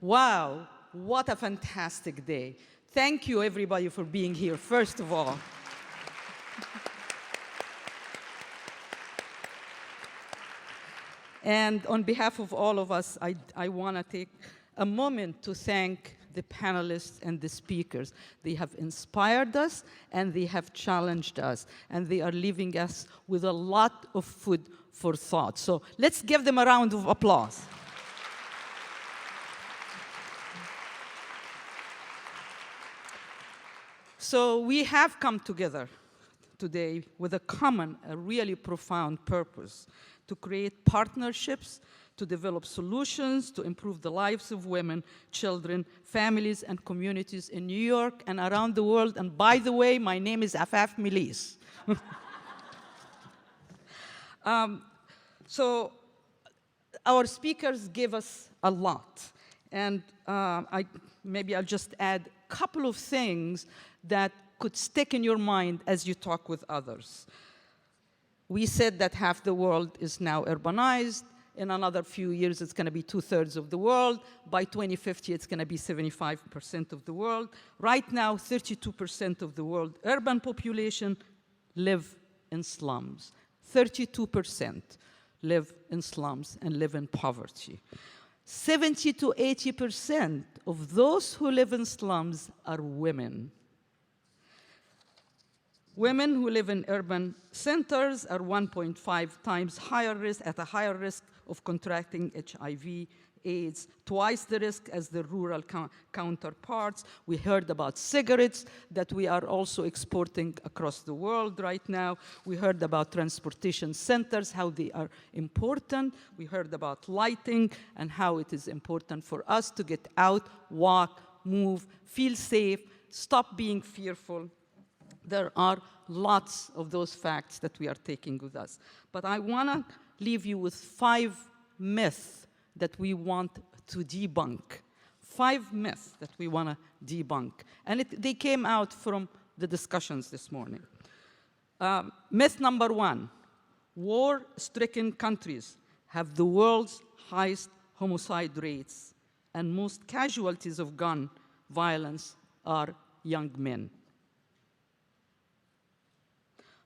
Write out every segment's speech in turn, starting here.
Wow, what a fantastic day. Thank you, everybody, for being here, first of all. And on behalf of all of us, I want to take a moment to thank the panelists and the speakers. They have inspired us, and they have challenged us, and they are leaving us with a lot of food for thought. So let's give them a round of applause. So we have come together today with a common, a really profound purpose: to create partnerships, to develop solutions, to improve the lives of women, children, families, and communities in New York and around the world. And by the way, my name is Afaf Meleis. So our speakers gave us a lot. And maybe I'll just add a couple of things that could stick in your mind as you talk with others. We said that half the world is now urbanized. In another few years, it's going to be 2/3 of the world. By 2050, it's going to be 75% of the world. Right now, 32% of the world urban population live in slums. 32% live in slums and live in poverty. 70 to 80% of those who live in slums are women. Women who live in urban centers are 1.5 times at a higher risk of contracting HIV, AIDS, twice the risk as the rural counterparts. We heard about cigarettes that we are also exporting across the world right now. We heard about transportation centers, how they are important. We heard about lighting and how it is important for us to get out, walk, move, feel safe, stop being fearful. There are lots of those facts that we are taking with us. But I want to leave you with 5 myths that we want to debunk. 5 myths that we want to debunk. And they came out from the discussions this morning. Myth number 1, war-stricken countries have the world's highest homicide rates, and most casualties of gun violence are young men.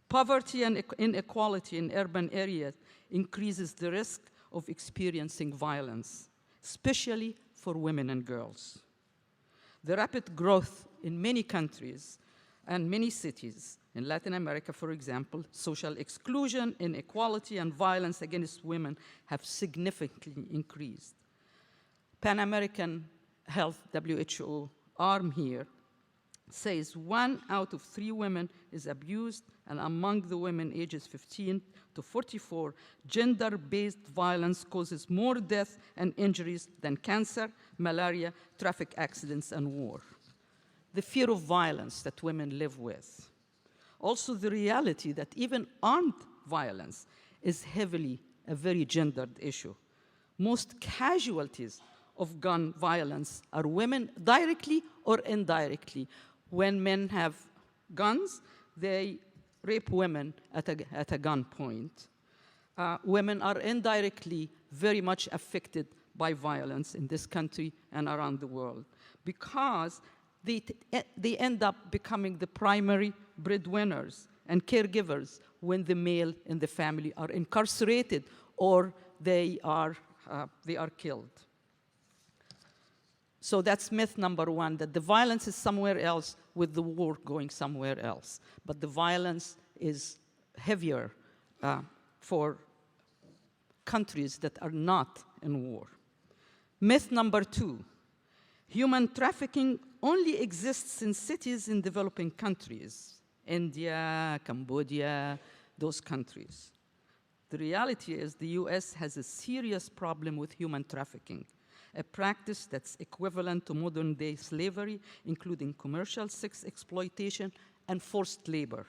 Poverty and inequality in urban areas increases the risk of experiencing violence, especially for women and girls. The rapid growth in many countries and many cities, in Latin America, for example, social exclusion, inequality, and violence against women have significantly increased. Pan American Health, WHO, arm here, says 1 out of 3 women is abused, and among the women ages 15 to 44, gender-based violence causes more death and injuries than cancer, malaria, traffic accidents, and war. The fear of violence that women live with. Also the reality that even armed violence is heavily a very gendered issue. Most casualties of gun violence are women, directly or indirectly. When men have guns, they rape women at a gunpoint. Women are indirectly very much affected by violence in this country and around the world because they end up becoming the primary breadwinners and caregivers when the male in the family are incarcerated or they are killed. So that's myth number 1, that the violence is somewhere else with the war going somewhere else. But the violence is heavier for countries that are not in war. Myth number 2, human trafficking only exists in cities in developing countries, India, Cambodia, those countries. The reality is the US has a serious problem with human trafficking, a practice that's equivalent to modern-day slavery, including commercial sex exploitation and forced labor.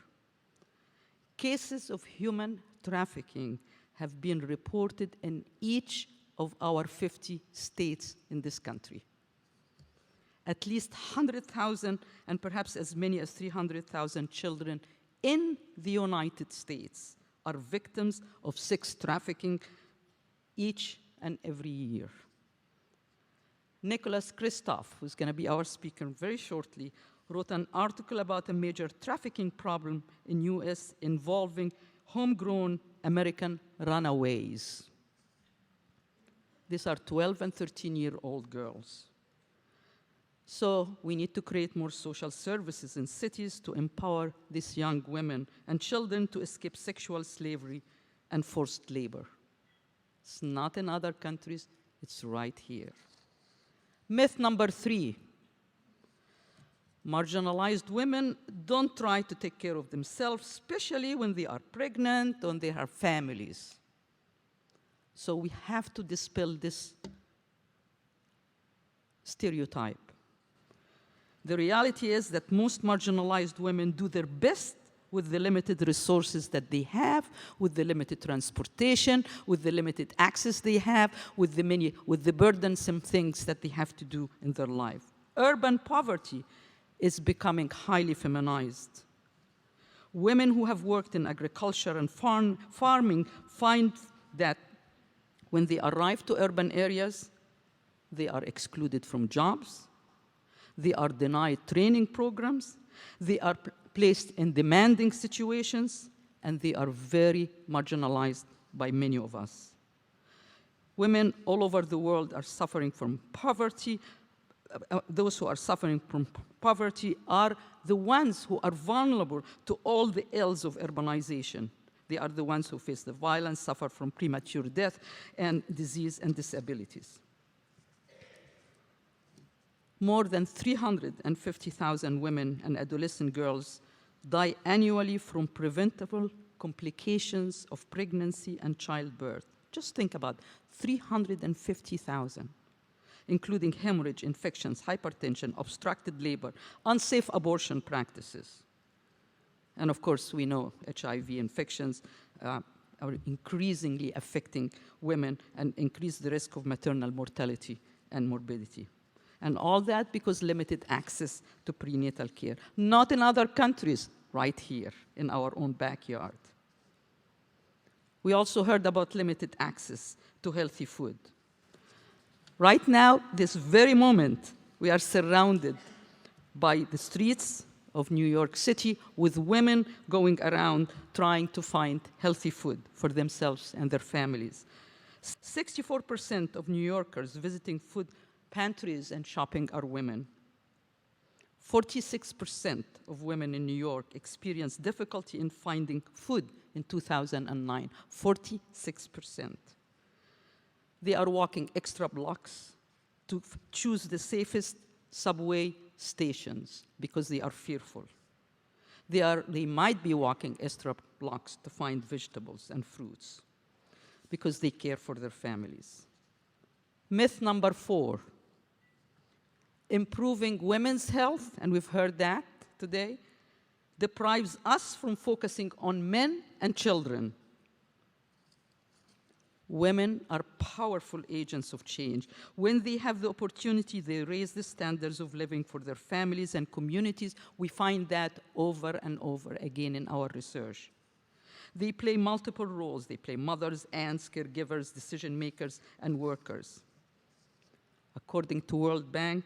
Cases of human trafficking have been reported in each of our 50 states in this country. At least 100,000 and perhaps as many as 300,000 children in the United States are victims of sex trafficking each and every year. Nicholas Kristof, who's going to be our speaker very shortly, wrote an article about a major trafficking problem in US involving homegrown American runaways. These are 12 and 13-year-old girls. So we need to create more social services in cities to empower these young women and children to escape sexual slavery and forced labor. It's not in other countries, it's right here. Myth number 3. Marginalized women don't try to take care of themselves, especially when they are pregnant, when they have families. So we have to dispel this stereotype. The reality is that most marginalized women do their best with the limited resources that they have, with the limited transportation, with the limited access they have, with the burdensome things that they have to do in their life. Urban poverty is becoming highly feminized. Women who have worked in agriculture and farming find that when they arrive to urban areas, they are excluded from jobs, they are denied training programs, they are placed in demanding situations, and they are very marginalized by many of us. Women all over the world are suffering from poverty. Those who are suffering from poverty are the ones who are vulnerable to all the ills of urbanization. They are the ones who face the violence, suffer from premature death, and disease and disabilities. More than 350,000 women and adolescent girls die annually from preventable complications of pregnancy and childbirth. Just think about 350,000, including hemorrhage, infections, hypertension, obstructed labor, unsafe abortion practices. And of course, we know HIV infections are increasingly affecting women and increase the risk of maternal mortality and morbidity. And all that because limited access to prenatal care. Not in other countries, right here in our own backyard. We also heard about limited access to healthy food. Right now, this very moment, we are surrounded by the streets of New York City with women going around trying to find healthy food for themselves and their families. 64% of New Yorkers visiting food pantries and shopping are women. 46% of women in New York experienced difficulty in finding food in 2009. 46%. They are walking extra blocks to choose the safest subway stations because they are fearful. They might be walking extra blocks to find vegetables and fruits because they care for their families. Myth number 4. Improving women's health, and we've heard that today, deprives us from focusing on men and children. Women are powerful agents of change. When they have the opportunity, they raise the standards of living for their families and communities. We find that over and over again in our research. They play multiple roles. They play mothers, aunts, caregivers, decision makers, and workers. According to World Bank,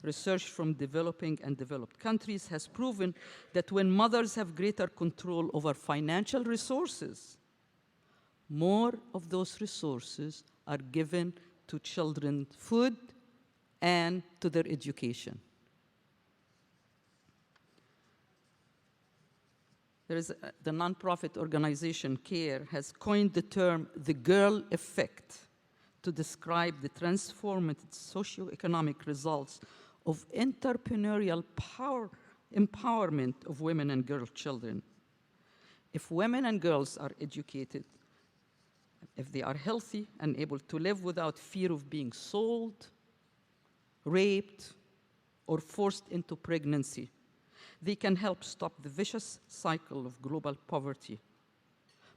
research from developing and developed countries has proven that when mothers have greater control over financial resources, more of those resources are given to children's food and to their education. The nonprofit organization CARE has coined the term the girl effect to describe the transformative socioeconomic results of entrepreneurial empowerment of women and girl children. If women and girls are educated, if they are healthy and able to live without fear of being sold, raped, or forced into pregnancy, they can help stop the vicious cycle of global poverty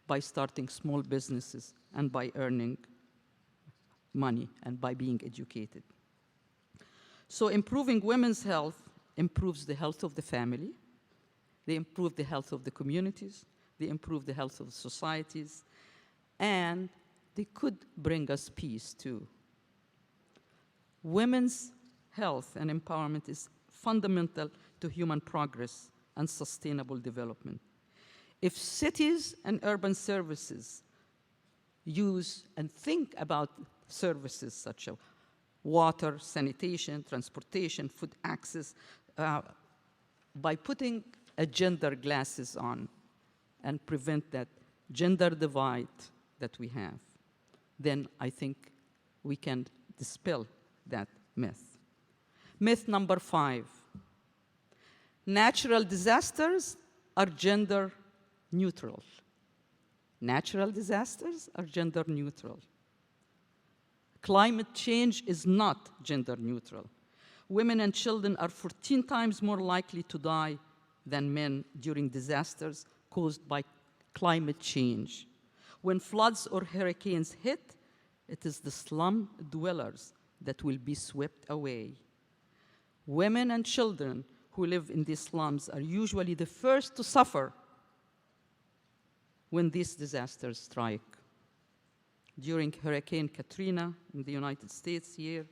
by starting small businesses and by earning money and by being educated. So improving women's health improves the health of the family, they improve the health of the communities, they improve the health of the societies, and they could bring us peace too. Women's health and empowerment is fundamental to human progress and sustainable development. If cities and urban services use and think about services such as water, sanitation, transportation, food access, by putting a gender glasses on and prevent that gender divide that we have, then I think we can dispel that myth. Myth number 5, natural disasters are gender neutral. Natural disasters are gender neutral. Climate change is not gender neutral. Women and children are 14 times more likely to die than men during disasters caused by climate change. When floods or hurricanes hit, it is the slum dwellers that will be swept away. Women and children who live in these slums are usually the first to suffer when these disasters strike. During Hurricane Katrina in the United States here,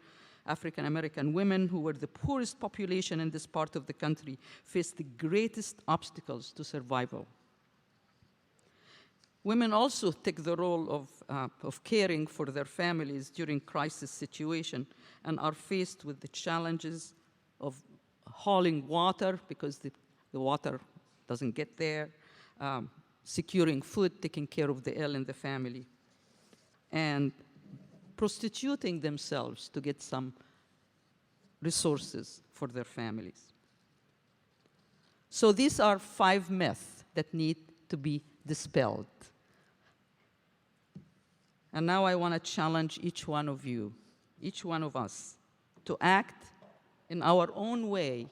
African American women, who were the poorest population in this part of the country, faced the greatest obstacles to survival. Women also take the role of caring for their families during crisis situation and are faced with the challenges of hauling water because the water doesn't get there, securing food, taking care of the ill in the family, and prostituting themselves to get some resources for their families. So these are 5 myths that need to be dispelled. And now I want to challenge each one of you, each one of us, to act in our own way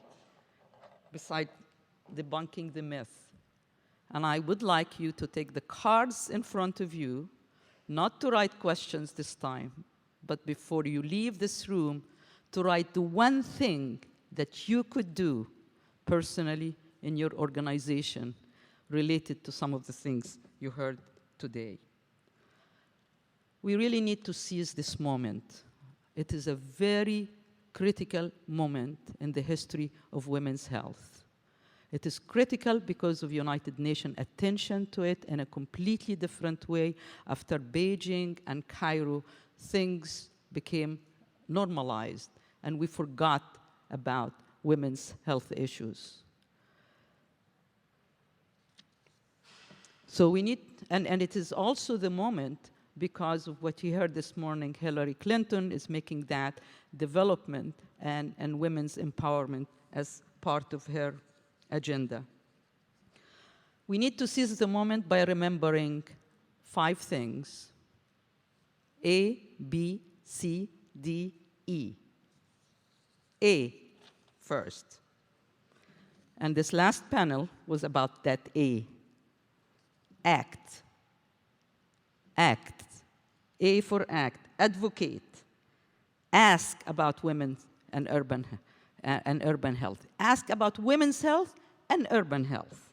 beside debunking the myth. And I would like you to take the cards in front of you, not to write questions this time, but before you leave this room, to write the one thing that you could do personally in your organization related to some of the things you heard today. We really need to seize this moment. It is a very critical moment in the history of women's health. It is critical because of United Nations attention to it in a completely different way. After Beijing and Cairo, things became normalized, and we forgot about women's health issues. So we need, and it is also the moment, because of what you heard this morning, Hillary Clinton is making that development and women's empowerment as part of her agenda. We need to seize the moment by remembering 5 things: A, B, C, D, E. A first. And this last panel was about that A. Act. Act. A for act. Advocate. Ask about women and urban health. Ask about women's health and urban health.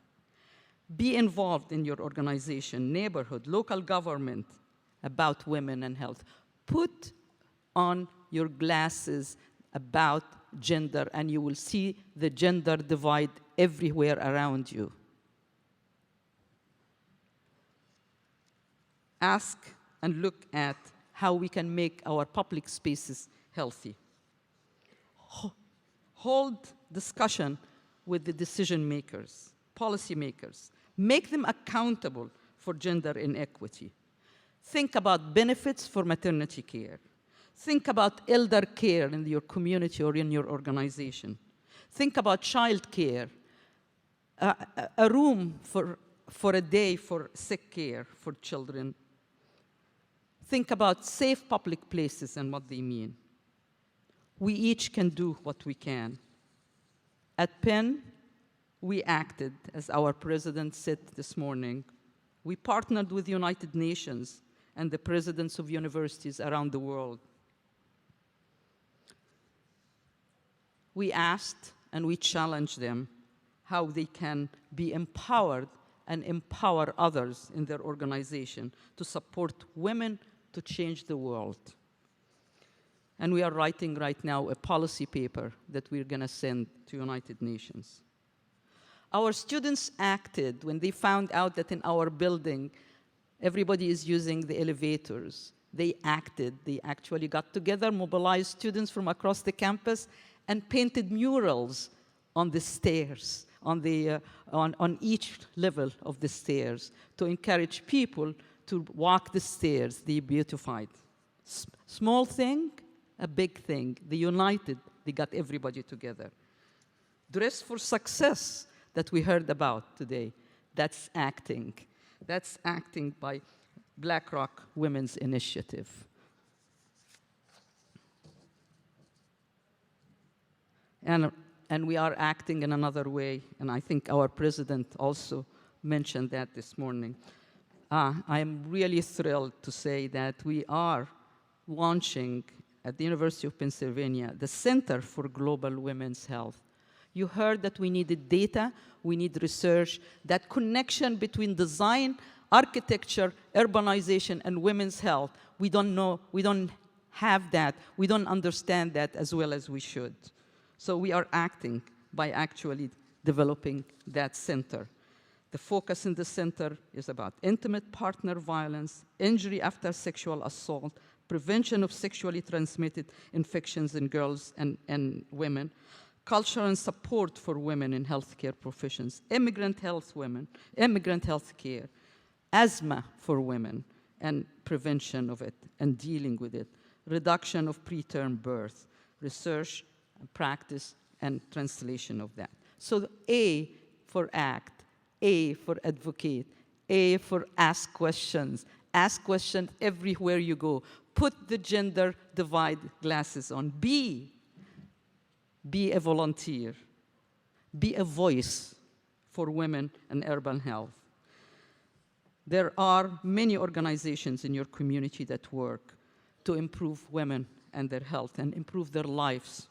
Be involved in your organization, neighborhood, local government about women and health. Put on your glasses about gender, and you will see the gender divide everywhere around you. Ask and look at how we can make our public spaces healthy. Hold discussion with the decision makers, policy makers. Make them accountable for gender inequity. Think about benefits for maternity care. Think about elder care in your community or in your organization. Think about child care, a room for a day for sick care for children. Think about safe public places and what they mean. We each can do what we can. At Penn, we acted, as our president said this morning. We partnered with the United Nations and the presidents of universities around the world. We asked and we challenged them how they can be empowered and empower others in their organization to support women to change the world. And we are writing right now a policy paper that we're going to send to United Nations. Our students acted when they found out that in our building, everybody is using the elevators. They acted. They actually got together, mobilized students from across the campus, and painted murals on the stairs, on each level of the stairs, to encourage people to walk the stairs, they beautified. Small thing, a big thing. They united, they got everybody together. Dress for success that we heard about today, that's acting. That's acting by BlackRock Women's Initiative. And we are acting in another way, and I think our president also mentioned that this morning. I am really thrilled to say that we are launching at the University of Pennsylvania the Center for Global Women's Health. You heard that we needed data, we need research, that connection between design, architecture, urbanization, and women's health. We don't know, we don't have that, we don't understand that as well as we should. So we are acting by actually developing that center. The focus in the center is about intimate partner violence, injury after sexual assault, prevention of sexually transmitted infections in girls and women, culture and support for women in healthcare professions, immigrant health care, asthma for women, and prevention of it and dealing with it, reduction of preterm birth, research, practice, and translation of that. So the A for act, A for advocate, A for ask questions. Ask questions everywhere you go. Put the gender divide glasses on. B, be a volunteer. Be a voice for women and urban health. There are many organizations in your community that work to improve women and their health and improve their lives.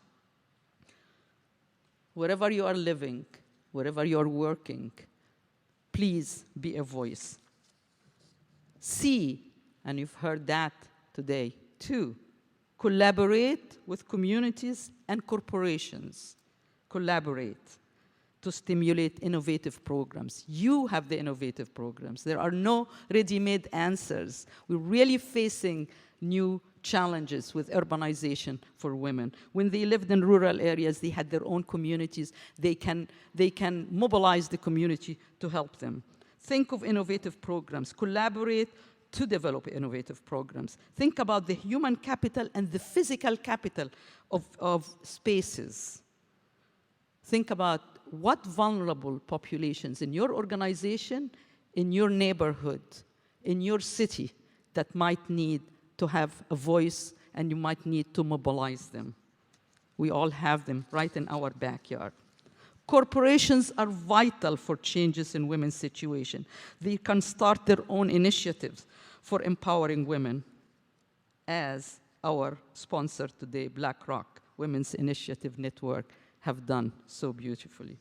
Wherever you are living, wherever you are working, please be a voice. C, and you've heard that today too, collaborate with communities and corporations. Collaborate to stimulate innovative programs. You have the innovative programs. There are no ready-made answers. We're really facing new challenges with urbanization for women. When they lived in rural areas, they had their own communities. They can mobilize the community to help them. Think of innovative programs. Collaborate to develop innovative programs. Think about the human capital and the physical capital of spaces. Think about what vulnerable populations in your organization, in your neighborhood, in your city that might need to have a voice, and you might need to mobilize them. We all have them right in our backyard. Corporations are vital for changes in women's situation. They can start their own initiatives for empowering women, as our sponsor today, BlackRock Women's Initiative Network, have done so beautifully.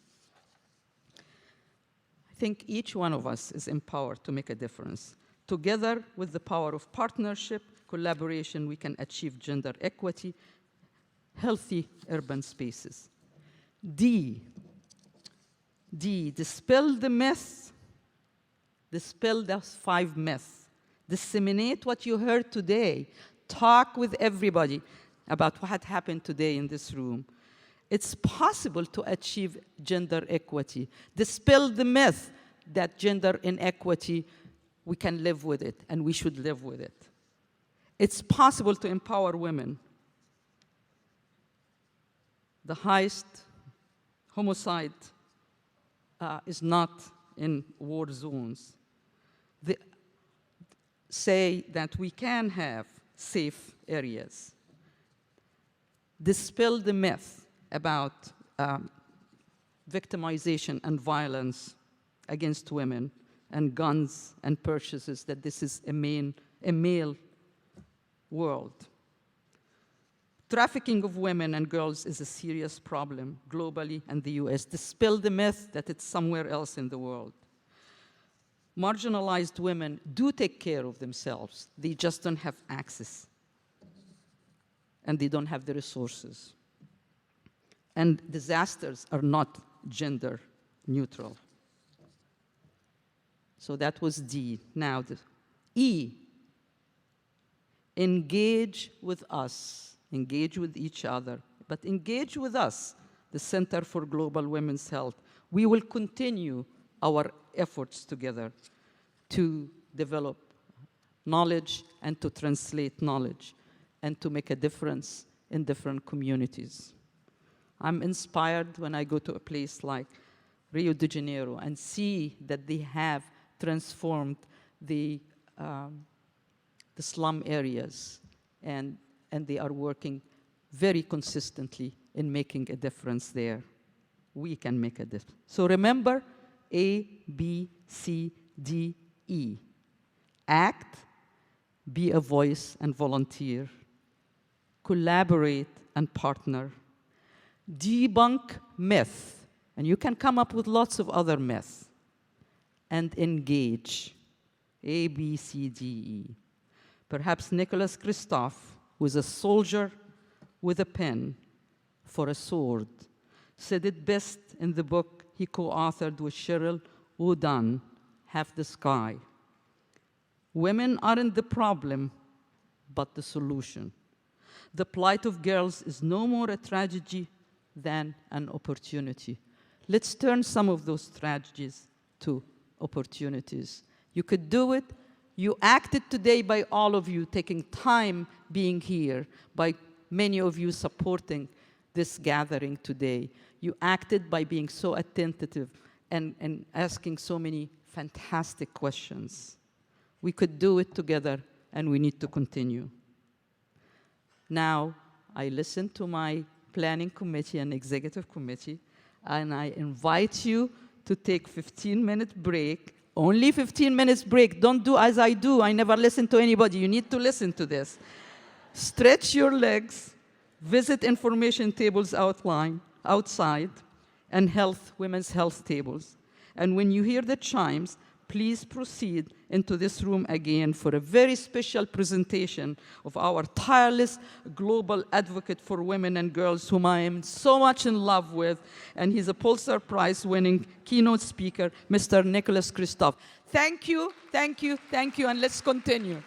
I think each one of us is empowered to make a difference. Together with the power of partnership, collaboration, we can achieve gender equity, healthy urban spaces. D, dispel the myth. Dispel those 5 myths. Disseminate what you heard today. Talk with everybody about what happened today in this room. It's possible to achieve gender equity. Dispel the myth that gender inequity, we can live with it, and we should live with it. It's possible to empower women. The highest homicide is not in war zones. They say that we can have safe areas. Dispel the myth about victimization and violence against women and guns and purchases, that this is a male world. Trafficking of women and girls is a serious problem globally and the US. Dispel the myth that it's somewhere else in the world. Marginalized women do take care of themselves. They just don't have access. and they don't have the resources. And disasters are not gender neutral. So that was D. Now, the E, engage with us, engage with each other, but engage with us, the Center for Global Women's Health. We will continue our efforts together to develop knowledge and to translate knowledge and to make a difference in different communities. I'm inspired when I go to a place like Rio de Janeiro and see that they have transformed the slum areas, and they are working very consistently in making a difference there. We can make a difference. So remember A, B, C, D, E. Act, be a voice and volunteer. Collaborate and partner. Debunk myth, and you can come up with lots of other myths. And engage. A, B, C, D, E. Perhaps Nicholas Kristof, who is a soldier with a pen for a sword, said it best in the book he co-authored with Cheryl O'Dunn, Half the Sky. Women aren't the problem, but the solution. The plight of girls is no more a tragedy than an opportunity. Let's turn some of those tragedies to opportunities. You could do it. You acted today by all of you taking time being here, by many of you supporting this gathering today. You acted by being so attentive and asking so many fantastic questions. We could do it together, and we need to continue. Now, I listen to my planning committee and executive committee, and I invite you to take 15-minute break. Only 15 minutes break. Don't do as I do. I never listen to anybody. You need to listen to this. Stretch your legs, visit information tables outside, and women's health tables. And when you hear the chimes, please proceed into this room again for a very special presentation of our tireless global advocate for women and girls, whom I am so much in love with, and he's a Pulitzer Prize-winning keynote speaker, Mr. Nicholas Kristof. Thank you, thank you, thank you, and let's continue.